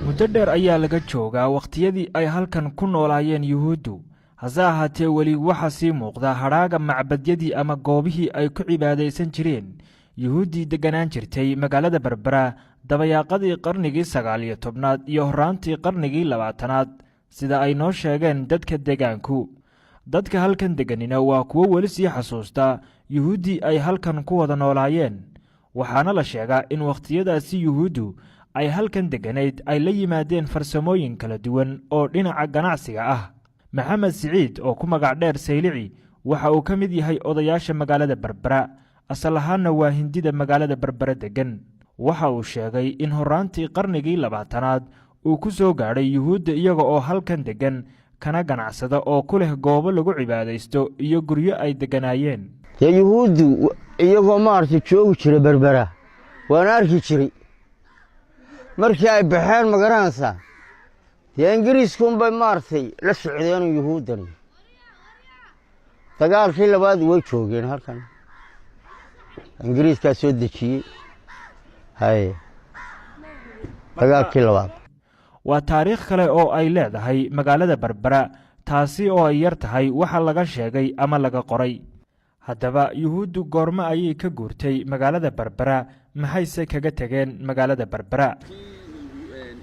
muddo dheer ayaa laga joogaa waqtiyadii ay halkan ku noolaayeen yuhuuddu hase ahaatee weli waxaa sii muuqda hadhaaga macbadyadii ama goobihii ay ku cibaadaysan jireen yuhuuddii deganaan jirtay magaalada Barbara dabayaaqadii qarnigii 19aad iyo horaantii qarnigii 20aad sida ay noo sheegeen dadka deegaanku. dadka halkan deganina waa kuwo weli sii xasuusta yuhuuddii ay halkan ku wada noolaayeen, waxaana la sheegaa in waqtiyadaasi yuhuuddu ay halkan deganayd ay la yimaadeen farsamooyin kala duwan oo dhinaca ganacsiga ah. maxamed siciid oo ku magac dheer saylici waxa uu ka mid yahay odayaasha magaalada Barbara, asal ahaanna waa hindida magaalada Barbara degan. waxa uu sheegay in horaantii qarnigii 20aad uu ku soo gaadhay yuhuudda iyaga oo halkan degan kana ganacsada oo ku leh goobo lagu cibaadaysto iyo guryo ay deganaayeen. yuhuuddu iyagoo maartay joogi jiray Barbara waan arki jiray markii ay baxeen magaranaysa ingiriisku bay maartay la socdeen yuhuuddani dagaalkii labaad way joogeen halkan ingiriiska soo dejiyay dagaalkii labaad. waa taariikh kale oo ay leedahay magaalada Barbara, taasi oo ay yar tahay waxa laga sheegay ama laga qoray. haddaba yuhuuddu goorma ayay ka guurtay magaalada Barbara, maxayse kaga tageen magaalada Barbara?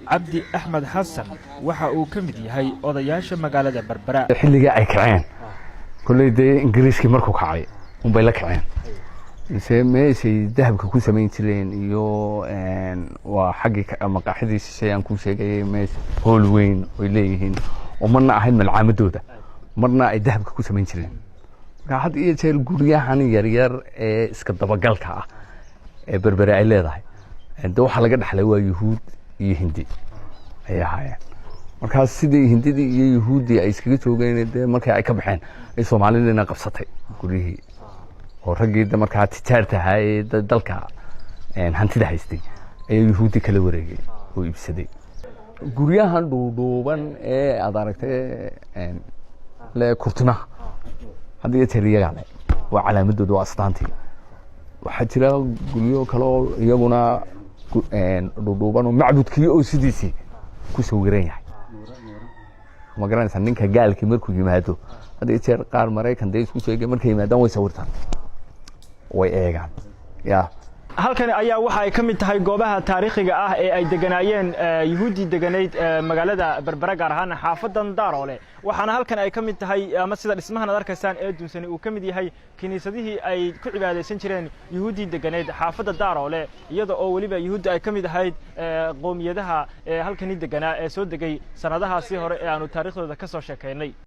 cabdi axmed xasan waxa uu ka mid yahay odayaasha magaalada Barbara. xilliga ay kaceen kulleeyay ingiriiski markuu kacay bay la kaceen meeshay dahabka ku samayn jireen iyo waa xaqi maqaaxidiisa ayaan ku sheegay mees hool weyn oo leeyihiin oo marna ahayd malcaamadooda marna ay dahabka ku samayn jireen. had iyo jeer guryahan yar yar ee iska dabagalka ah ee Barbara ay leedahay waxa laga dhaxlay waa yuhuud iyo hindi ay ahaayeen. markaas sidii hindidii iyo yuhuudii ay iskaga joogeen markay ay ka baxeen ay Soomaaliyana qabsatay guriyihii oo raggii markaa tijaarta ahaa dalka hantida haystay ay yuhuudi kala wareegay oo iibsaday. guryahan dhuudhuuban ee aad aragtay le kurtumaha hadda iyo tiriyaga waa calaamadooda waa astaantii. waxaa jira guryo kale oo iyaguna dhuudhuuban oo macbudkii oo sidiisii ku sawiran yahay. ma garanaysaa ninka gaalkii markuu yimaado hadda jeer qaar Mareykan day isku sheegay markay yimaadaan way sawirtaan way eegaan. halkan ayaa waxa ay ka mid tahay goobaha taariikhiga ah ee ay deganaayeen yuhuudi deganayd magaalada Barbara gaar ahaan xaafadan Daaroole. waxaana halkan ay ka mid tahay ama sida dhismahan aad arkaysaan ee dunsani uu ka mid yahay kiniisadihii ay ku cibaadaysan jireen yuhuudi deganayd xaafada Daaroole, iyada oo waliba yuhuudi ay ka mid ahayd qoomiyadaha halkan deganaa ee soo degay sanadahaasi hore ee aanu taariikhdooda ka soo sheekaynay.